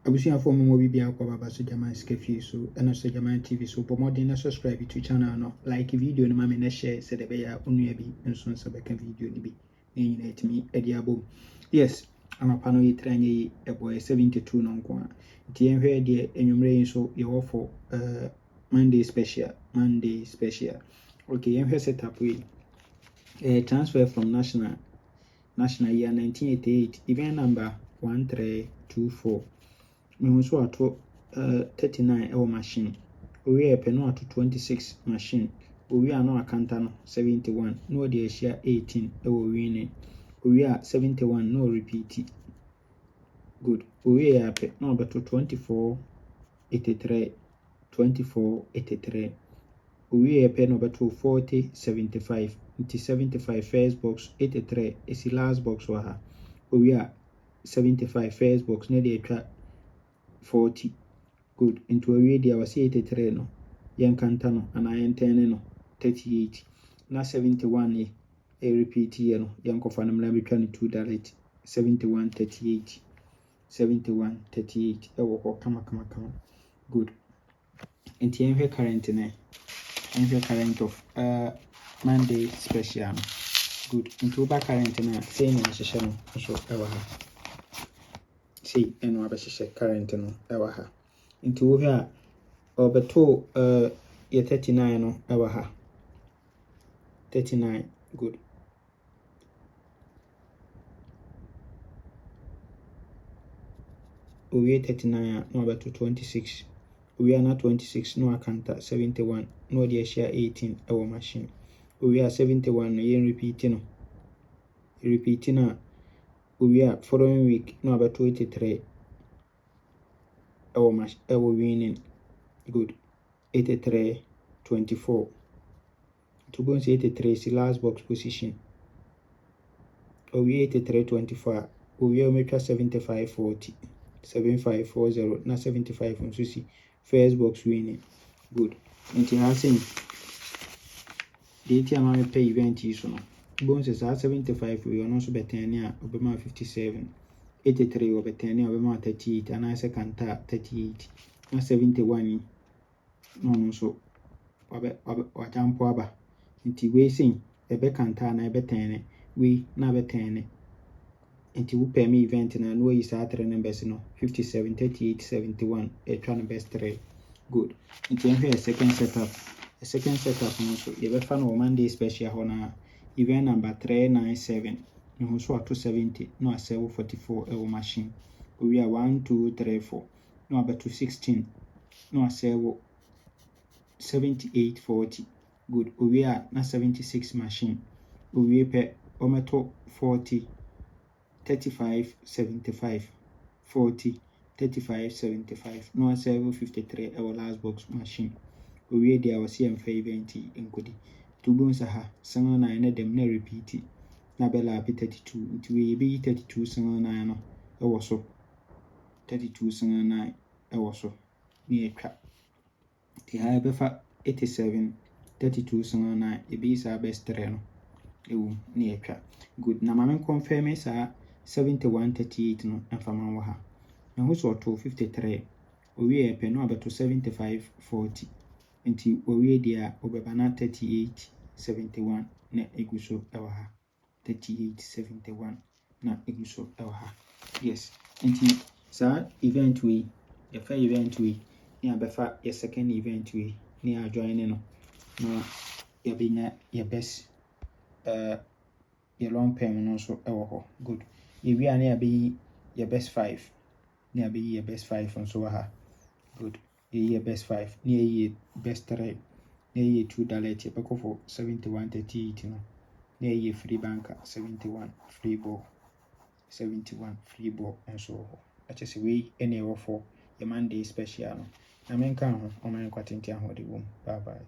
abusuafo mo bi bia kwa baba so Jaman Skefi so and so Jaman TV so pomodin na subscribe to channel no like video no ma me na share se de be ya onua bi nso se be ka video ni bi ni nyina etimi edi abom. Yes, amapa no yitranye yi eboy 72 no nko a nti enhwe de enwumre yi so ye wo for Monday special. Okay, enhwe setup we transfer from national year 1988 event number 1324 me so ato 39 ewo machine owie epe no ato 26 machine owie ano akanta no 71 no de ehia 18 ewo win owie 71 no repeat good owie ape no abeto 2483 owie epe no abeto 4075 nti 75 first box 83 esi last box wa ha owie 75 first box ne de etwa 40 good into owie dia wasi 83 no yankanta no ana yentene no 38 na 71 ye repeat ye no yankofa no mla betwa ne 2 direct 7138 ewo ko kama good into enhwe current of Monday special good into ba current na say no ahye no so ewa ha say eno abahye current no ewa ha into wo hwa obeto ye 39 no ewa ha 39 good owie 39 no obeto 26 owie na 26 no akanta 71 no de share 18 ewo machine owie 71 no yen repeat na owie following week no obeto 83 ewo winning good 83-24 to go say 83 is the last box position owie 83-24 owie ometwa 75-40 7540 na 75 nso si first box winning good nti ha say date ama me pay event yi so no bonus sa 75 we ono so betene a obema 57 83 obetene obema 38 ana second 38 na 71 no so wajampo aba nti we say ebe kanta na ebe tene we na betene nti wo pay me event na no yi sa 3 numbers no 57 38 71 etwa no best 3 good nti enhwe second setup no so ye be fa no Monday special ho na event number 397 no so ato 70 no asewo 44 ewo machine owie 1 2 3 4 no abeto 16 no asewo 78-40 good owie na 76 machine owie pe ometo 40 35-75 40 35-75 no asewo 53 ewo last box machine owie dia wasi emfa event enkodi tubunsa ha sango na ene dem na repeat na bela 32 nti we be 32 sango na no ewo so 32 sango na ewo so ni etwa ti ha be fa 87 32 sango na e be sa best 3 no ewu ni etwa good na ma men confirm sa 71-38 no enfama wo ha na ho so to 53 owie epe no abeto 75-40 nti owie dia obeba na 38-71 na eguso ewa ha 38-71 na eguso ewa ha yes nti sa event we ya fa event we ni abefa ya second event we ni a join no na ya binya ya best ya long term no so ewo ho good we are na be ya best 5 na be ya best 5 on so ha good ye best 5 ni best 3 ni 2 dalete beko for 71-38 no ni free banker 71 free ball 71 free ball and so ache se we ene wo for your Monday special no na menka ho o man kwatenti ahode bye bye.